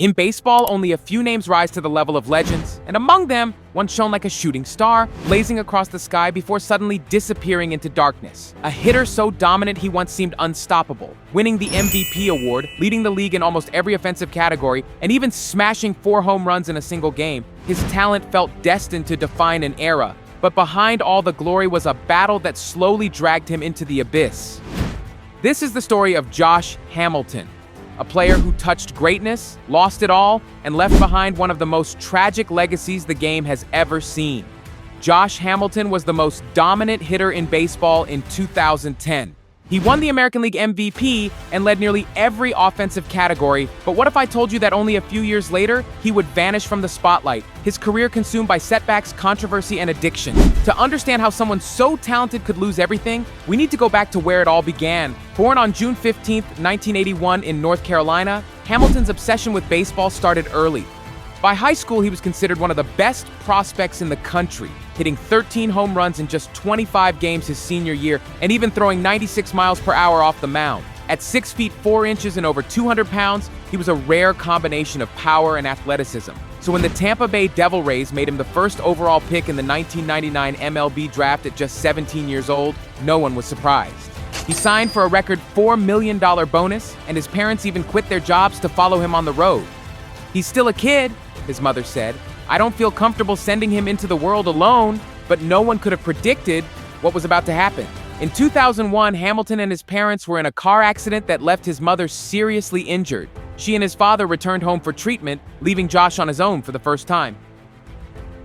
In baseball, only a few names rise to the level of legends, and among them, one shone like a shooting star, blazing across the sky before suddenly disappearing into darkness. A hitter so dominant he once seemed unstoppable, winning the MVP award, leading the league in almost every offensive category, and even smashing 4 home runs in a single game. His talent felt destined to define an era, but behind all the glory was a battle that slowly dragged him into the abyss. This is the story of Josh Hamilton, a player who touched greatness, lost it all, and left behind one of the most tragic legacies the game has ever seen. Josh Hamilton was the most dominant hitter in baseball in 2010. He won the American League MVP and led nearly every offensive category, but what if I told you that only a few years later, he would vanish from the spotlight, his career consumed by setbacks, controversy, and addiction? To understand how someone so talented could lose everything, we need to go back to where it all began. Born on June 15, 1981 in North Carolina, Hamilton's obsession with baseball started early. By high school, he was considered one of the best prospects in the country, hitting 13 home runs in just 25 games his senior year, and even throwing 96 miles per hour off the mound. At 6 feet 4 inches and over 200 pounds, he was a rare combination of power and athleticism. So when the Tampa Bay Devil Rays made him the first overall pick in the 1999 MLB draft at just 17 years old, no one was surprised. He signed for a record $4 million bonus, and his parents even quit their jobs to follow him on the road. "He's still a kid," his mother said. "I don't feel comfortable sending him into the world alone," but no one could have predicted what was about to happen. In 2001, Hamilton and his parents were in a car accident that left his mother seriously injured. She and his father returned home for treatment, leaving Josh on his own for the first time.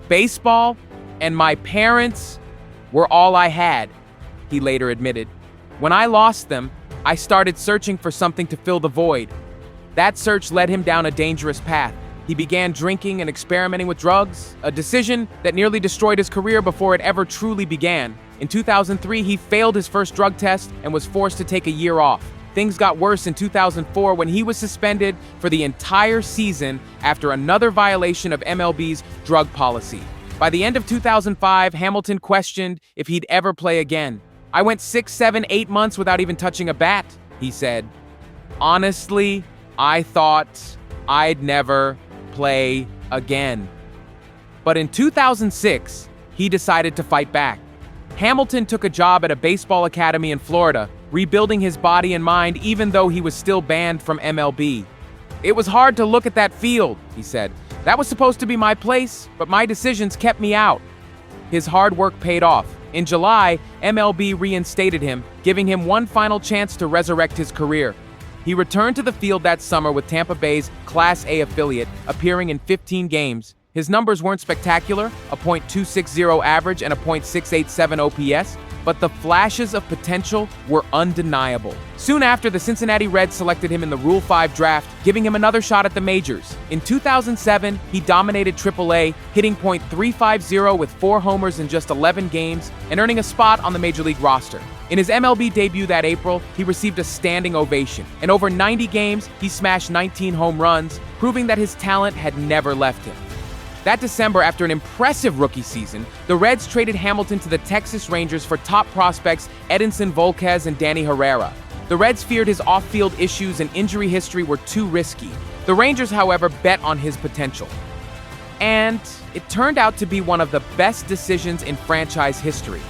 "Baseball and my parents were all I had," he later admitted. "When I lost them, I started searching for something to fill the void. That search led him down a dangerous path. He began drinking and experimenting with drugs, a decision that nearly destroyed his career before it ever truly began. In 2003, he failed his first drug test and was forced to take a year off. Things got worse in 2004 when he was suspended for the entire season after another violation of MLB's drug policy. By the end of 2005, Hamilton questioned if he'd ever play again. "I went 6, 7, 8 months without even touching a bat," he said. "Honestly, I thought I'd never play again." But in 2006, he decided to fight back. Hamilton took a job at a baseball academy in Florida, rebuilding his body and mind even though he was still banned from MLB. "It was hard to look at that field," he said. "That was supposed to be my place, but my decisions kept me out." His hard work paid off. In July, MLB reinstated him, giving him one final chance to resurrect his career. He returned to the field that summer with Tampa Bay's Class A affiliate, appearing in 15 games. His numbers weren't spectacular, a .260 average and a .687 OPS, but the flashes of potential were undeniable. Soon after, the Cincinnati Reds selected him in the Rule 5 draft, giving him another shot at the majors. In 2007, he dominated AAA, hitting .350 with 4 homers in just 11 games and earning a spot on the Major League roster. In his MLB debut that April, he received a standing ovation. In over 90 games, he smashed 19 home runs, proving that his talent had never left him. That December, after an impressive rookie season, the Reds traded Hamilton to the Texas Rangers for top prospects Edinson Volquez and Danny Herrera. The Reds feared his off-field issues and injury history were too risky. The Rangers, however, bet on his potential. And it turned out to be one of the best decisions in franchise history.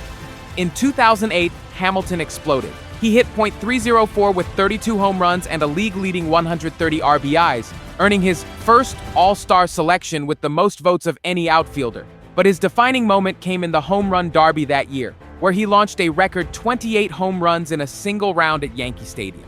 In 2008, Hamilton exploded. He hit .304 with 32 home runs and a league-leading 130 RBIs, earning his first All-Star selection with the most votes of any outfielder. But his defining moment came in the Home Run Derby that year, where he launched a record 28 home runs in a single round at Yankee Stadium.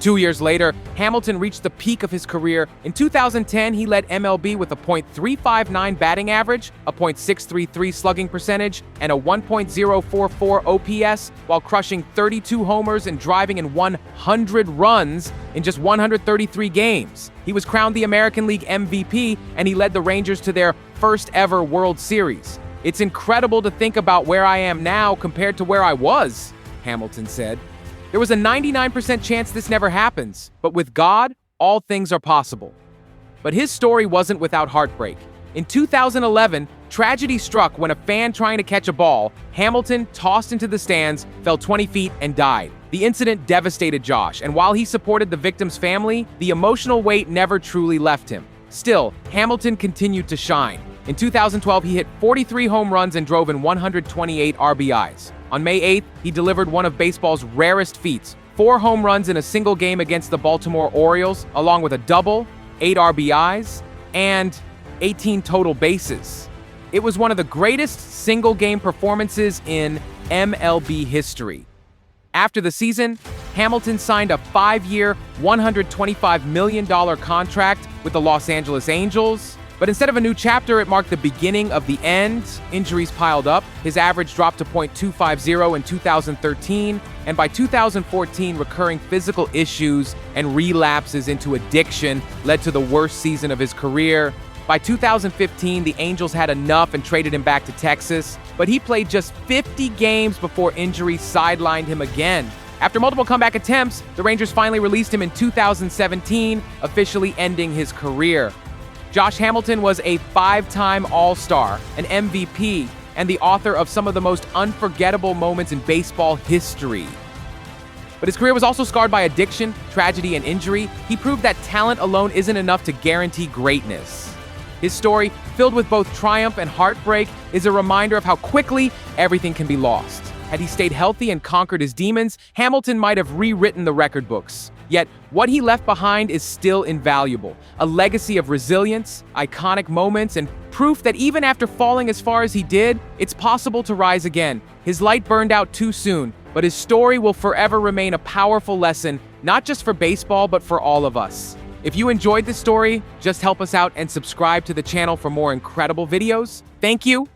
2 years later, Hamilton reached the peak of his career. In 2010, he led MLB with a .359 batting average, a .633 slugging percentage, and a 1.044 OPS, while crushing 32 homers and driving in 100 runs in just 133 games. He was crowned the American League MVP, and he led the Rangers to their first ever World Series. "It's incredible to think about where I am now compared to where I was," Hamilton said. "There was a 99% chance this never happens, but with God, all things are possible." But his story wasn't without heartbreak. In 2011, tragedy struck when a fan trying to catch a ball, Hamilton, tossed into the stands, fell 20 feet and died. The incident devastated Josh, and while he supported the victim's family, the emotional weight never truly left him. Still, Hamilton continued to shine. In 2012, he hit 43 home runs and drove in 128 RBIs. On May 8th, he delivered one of baseball's rarest feats, 4 home runs in a single game against the Baltimore Orioles, along with a double, 8 RBIs, and 18 total bases. It was one of the greatest single-game performances in MLB history. After the season, Hamilton signed a 5-year, $125 million contract with the Los Angeles Angels. But instead of a new chapter, it marked the beginning of the end. Injuries piled up. His average dropped to .250 in 2013, and by 2014, recurring physical issues and relapses into addiction led to the worst season of his career. By 2015, the Angels had enough and traded him back to Texas, but he played just 50 games before injury sidelined him again. After multiple comeback attempts, the Rangers finally released him in 2017, officially ending his career. Josh Hamilton was a 5-time All-Star, an MVP, and the author of some of the most unforgettable moments in baseball history. But his career was also scarred by addiction, tragedy, and injury. He proved that talent alone isn't enough to guarantee greatness. His story, filled with both triumph and heartbreak, is a reminder of how quickly everything can be lost. Had he stayed healthy and conquered his demons, Hamilton might have rewritten the record books. Yet, what he left behind is still invaluable. A legacy of resilience, iconic moments, and proof that even after falling as far as he did, it's possible to rise again. His light burned out too soon, but his story will forever remain a powerful lesson, not just for baseball, but for all of us. If you enjoyed this story, just help us out and subscribe to the channel for more incredible videos. Thank you,